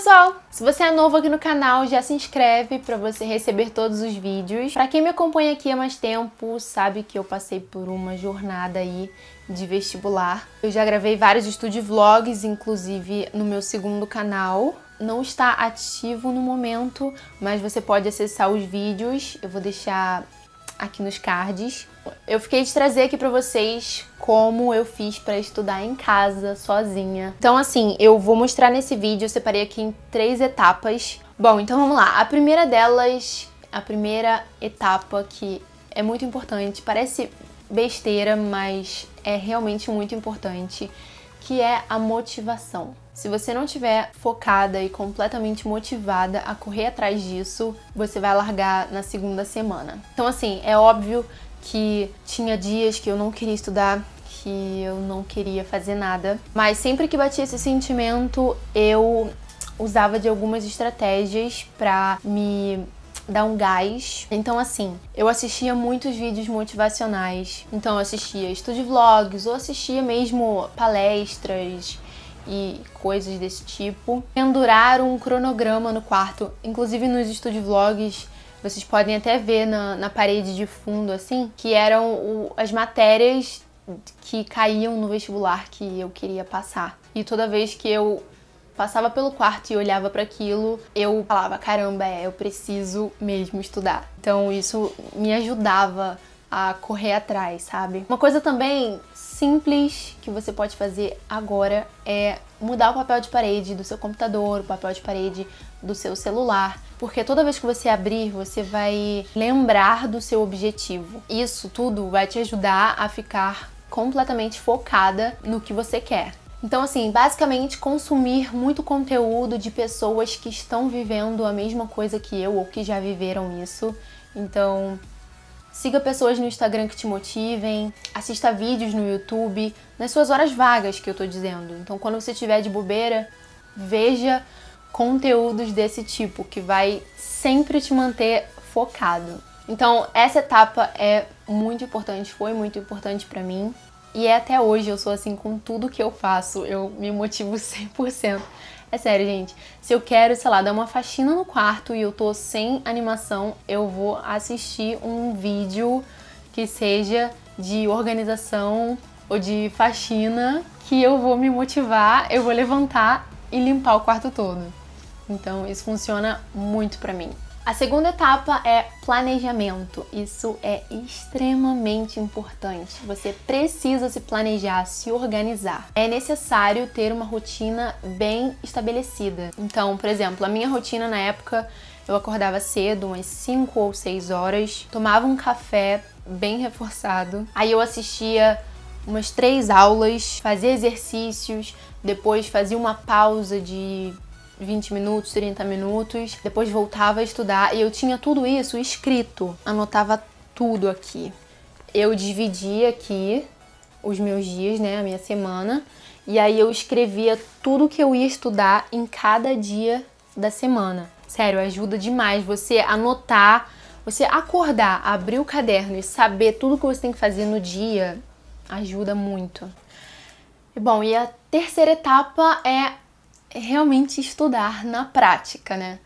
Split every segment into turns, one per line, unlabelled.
pessoal! Se você é novo aqui no canal, já se inscreve para você receber todos os vídeos. Para quem me acompanha aqui há mais tempo, sabe que eu passei por uma jornada aí de vestibular. Eu já gravei vários estúdio vlogs, inclusive no meu segundo canal. Não está ativo no momento, mas você pode acessar os vídeos. Eu vou deixar aqui nos cards. Eu fiquei de trazer aqui pra vocês como eu fiz pra estudar em casa, sozinha. Então assim, eu vou mostrar nesse vídeo, eu separei aqui em 3 etapas. Bom, então vamos lá. A primeira delas, a primeira etapa que é muito importante, parece besteira, mas é realmente muito importante, que é a motivação. Se você não estiver focada e completamente motivada a correr atrás disso, você vai largar na segunda semana. Então assim, é óbvio que tinha dias que eu não queria estudar, que eu não queria fazer nada, mas sempre que batia esse sentimento, eu usava de algumas estratégias pra me dar um gás. Então assim, eu assistia muitos vídeos motivacionais, então eu assistia estúdio vlogs ou assistia mesmo palestras e coisas desse tipo. Pendurar um cronograma no quarto, inclusive nos estúdio vlogs, vocês podem até ver na parede de fundo, assim, que eram as matérias que caíam no vestibular que eu queria passar. E toda vez que eu passava pelo quarto e olhava para aquilo, eu falava, caramba, eu preciso mesmo estudar. Então isso me ajudava a correr atrás, sabe? Uma coisa também simples que você pode fazer agora é mudar o papel de parede do seu computador, o papel de parede do seu celular, porque toda vez que você abrir, você vai lembrar do seu objetivo. Isso tudo vai te ajudar a ficar completamente focada no que você quer. Então assim, basicamente consumir muito conteúdo de pessoas que estão vivendo a mesma coisa que eu ou que já viveram isso. Então siga pessoas no Instagram que te motivem, assista vídeos no YouTube, nas suas horas vagas que eu tô dizendo. Então quando você estiver de bobeira, veja conteúdos desse tipo, que vai sempre te manter focado. Então essa etapa é muito importante, foi muito importante pra mim. E até hoje eu sou assim com tudo que eu faço, eu me motivo 100%. É sério, gente, se eu quero, sei lá, dar uma faxina no quarto e eu tô sem animação, eu vou assistir um vídeo que seja de organização ou de faxina, que eu vou me motivar, eu vou levantar e limpar o quarto todo. Então isso funciona muito pra mim. A segunda etapa é planejamento. Isso é extremamente importante. Você precisa se planejar, se organizar. É necessário ter uma rotina bem estabelecida. Então, por exemplo, a minha rotina na época, eu acordava cedo, umas 5 ou 6 horas, tomava um café bem reforçado, aí eu assistia umas 3 aulas, fazia exercícios, depois fazia uma pausa de 20 minutos, 30 minutos, depois voltava a estudar e eu tinha tudo isso escrito, anotava tudo aqui. Eu dividia aqui os meus dias, né, a minha semana, e aí eu escrevia tudo que eu ia estudar em cada dia da semana. Sério, ajuda demais você anotar, você acordar, abrir o caderno e saber tudo que você tem que fazer no dia, ajuda muito. E bom, e a terceira etapa é realmente estudar na prática, né?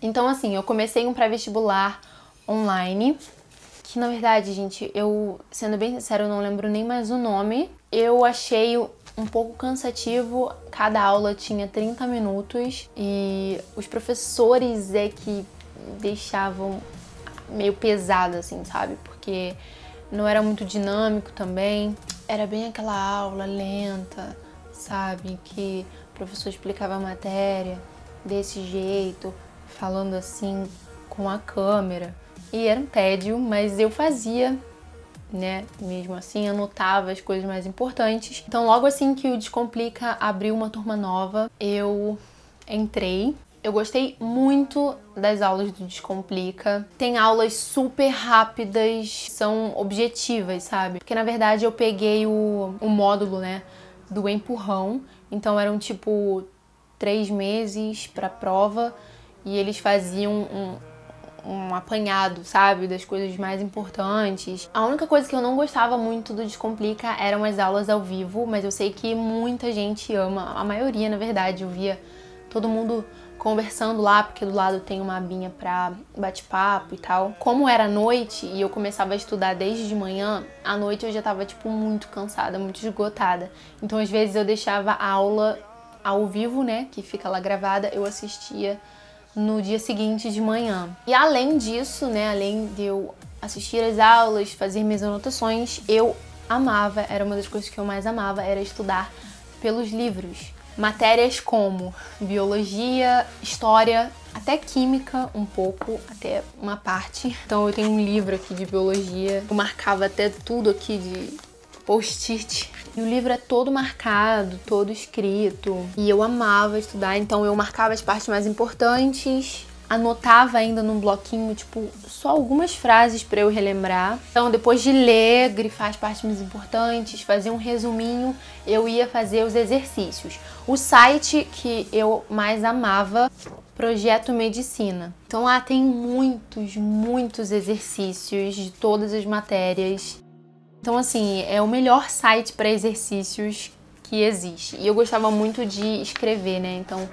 Então assim, eu comecei um pré-vestibular online, que na verdade, gente, eu, sendo bem sincera, eu não lembro nem mais o nome. Eu achei um pouco cansativo, cada aula tinha 30 minutos e os professores é que deixavam meio pesado, assim, sabe? Porque não era muito dinâmico também, era bem aquela aula lenta, sabe? Que o professor explicava a matéria desse jeito, falando assim com a câmera. E era um tédio, mas eu fazia, né? Mesmo assim, anotava as coisas mais importantes. Então, logo assim que o Descomplica abriu uma turma nova, eu entrei. Eu gostei muito das aulas do Descomplica. Tem aulas super rápidas, são objetivas, sabe? Porque na verdade eu peguei o módulo, né, do empurrão. Então eram tipo 3 meses pra prova e eles faziam um apanhado, sabe, das coisas mais importantes. A única coisa que eu não gostava muito do Descomplica eram as aulas ao vivo, mas eu sei que muita gente ama, a maioria, na verdade, eu via todo mundo conversando lá, porque do lado tem uma abinha pra bate-papo e tal. Como era noite e eu começava a estudar desde de manhã, à noite eu já tava, tipo, muito cansada, muito esgotada. Então, às vezes, eu deixava a aula ao vivo, né, que fica lá gravada, eu assistia no dia seguinte de manhã. E além disso, né, além de eu assistir às aulas, fazer minhas anotações, eu amava, era uma das coisas que eu mais amava, era estudar pelos livros. Matérias como biologia, história, até química um pouco, até uma parte. Então eu tenho um livro aqui de biologia, eu marcava até tudo aqui de post-it. E o livro é todo marcado, todo escrito. E eu amava estudar, então eu marcava as partes mais importantes, anotava ainda num bloquinho, tipo, só algumas frases para eu relembrar. Então, depois de ler, grifar as partes mais importantes, fazer um resuminho, eu ia fazer os exercícios. O site que eu mais amava, Projeto Medicina. Então, lá tem muitos exercícios de todas as matérias. Então, assim, é o melhor site para exercícios que existe. E eu gostava muito de escrever, né? Então,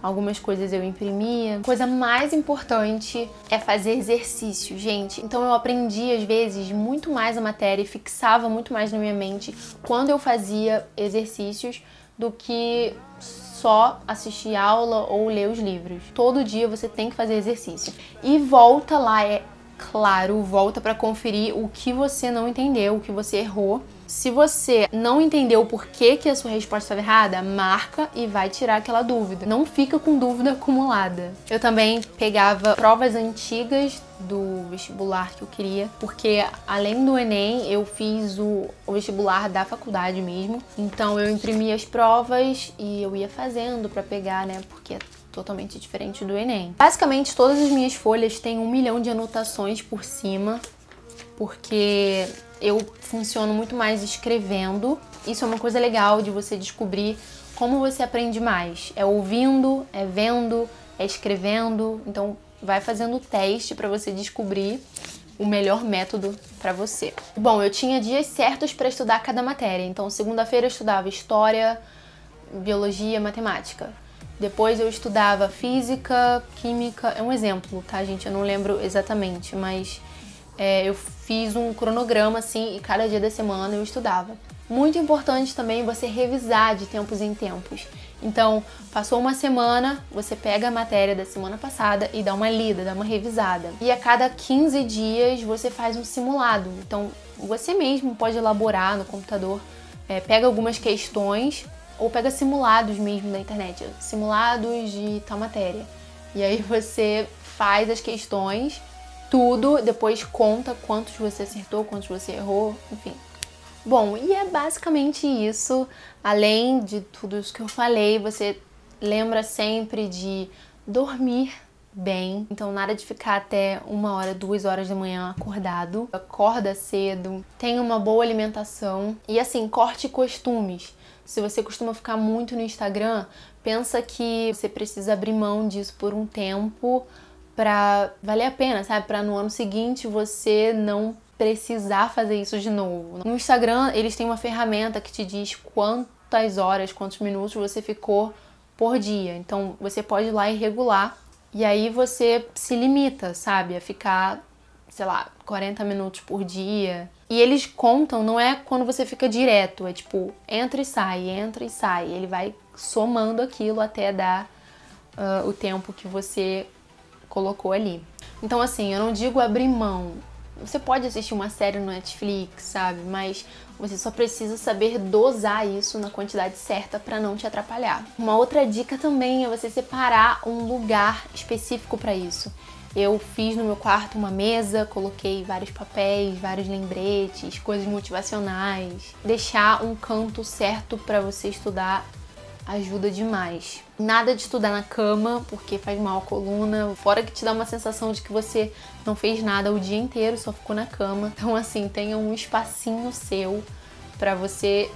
algumas coisas eu imprimia. A coisa mais importante é fazer exercício, gente. Então eu aprendi, às vezes, muito mais a matéria e fixava muito mais na minha mente quando eu fazia exercícios do que só assistir aula ou ler os livros. Todo dia você tem que fazer exercício. E volta lá, é claro, volta para conferir o que você não entendeu, o que você errou. Se você não entendeu o porquê que a sua resposta estava errada, marca e vai tirar aquela dúvida. Não fica com dúvida acumulada. Eu também pegava provas antigas do vestibular que eu queria, porque além do Enem, eu fiz o vestibular da faculdade mesmo. Então eu imprimia as provas e eu ia fazendo para pegar, né, porque é totalmente diferente do Enem. Basicamente, todas as minhas folhas têm 1 milhão de anotações por cima, porque eu funciono muito mais escrevendo. Isso é uma coisa legal de você descobrir como você aprende mais. É ouvindo, é vendo, é escrevendo. Então, vai fazendo o teste para você descobrir o melhor método para você. Bom, eu tinha dias certos para estudar cada matéria. Então, segunda-feira eu estudava história, biologia, matemática. Depois eu estudava física, química. É um exemplo, tá, gente? Eu não lembro exatamente, mas eu fiz um cronograma, assim, e cada dia da semana eu estudava. Muito importante também você revisar de tempos em tempos. Então, passou uma semana, você pega a matéria da semana passada e dá uma lida, dá uma revisada. E a cada 15 dias você faz um simulado. Então, você mesmo pode elaborar no computador, pega algumas questões ou pega simulados mesmo da internet, simulados de tal matéria. E aí você faz as questões, tudo, depois conta quantos você acertou, quantos você errou, enfim. Bom, e é basicamente isso. Além de tudo isso que eu falei, você lembra sempre de dormir bem. Então nada de ficar até 1 hora, 2 horas da manhã acordado. Acorda cedo, tenha uma boa alimentação e assim, corte costumes. Se você costuma ficar muito no Instagram, pensa que você precisa abrir mão disso por um tempo pra valer a pena, sabe? Pra no ano seguinte você não precisar fazer isso de novo. No Instagram, eles têm uma ferramenta que te diz quantas horas, quantos minutos você ficou por dia. Então, você pode ir lá e regular. E aí você se limita, sabe? A ficar, sei lá, 40 minutos por dia. E eles contam, não é quando você fica direto. É tipo, entra e sai, entra e sai. Ele vai somando aquilo até dar o tempo que você colocou ali. Então, assim, eu não digo abrir mão. Você pode assistir uma série no Netflix, sabe? Mas você só precisa saber dosar isso na quantidade certa para não te atrapalhar. Uma outra dica também é você separar um lugar específico para isso. Eu fiz no meu quarto uma mesa, coloquei vários papéis, vários lembretes, coisas motivacionais. Deixar um canto certo para você estudar ajuda demais. Nada de estudar na cama, porque faz mal à coluna, fora que te dá uma sensação de que você não fez nada o dia inteiro, só ficou na cama. Então, assim, tenha um espacinho seu pra você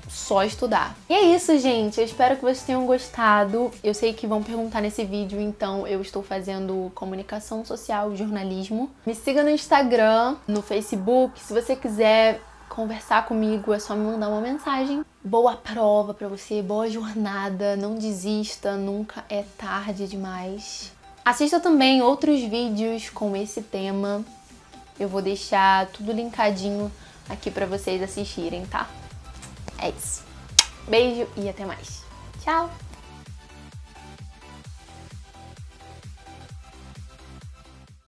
só estudar. E é isso, gente. Eu espero que vocês tenham gostado. Eu sei que vão perguntar nesse vídeo, então eu estou fazendo comunicação social e jornalismo. Me siga no Instagram, no Facebook, se você quiser conversar comigo, é só me mandar uma mensagem. Boa prova pra você, boa jornada, não desista, nunca é tarde demais. Assista também outros vídeos com esse tema. Eu vou deixar tudo linkadinho aqui pra vocês assistirem, tá? É isso. Beijo e até mais. Tchau!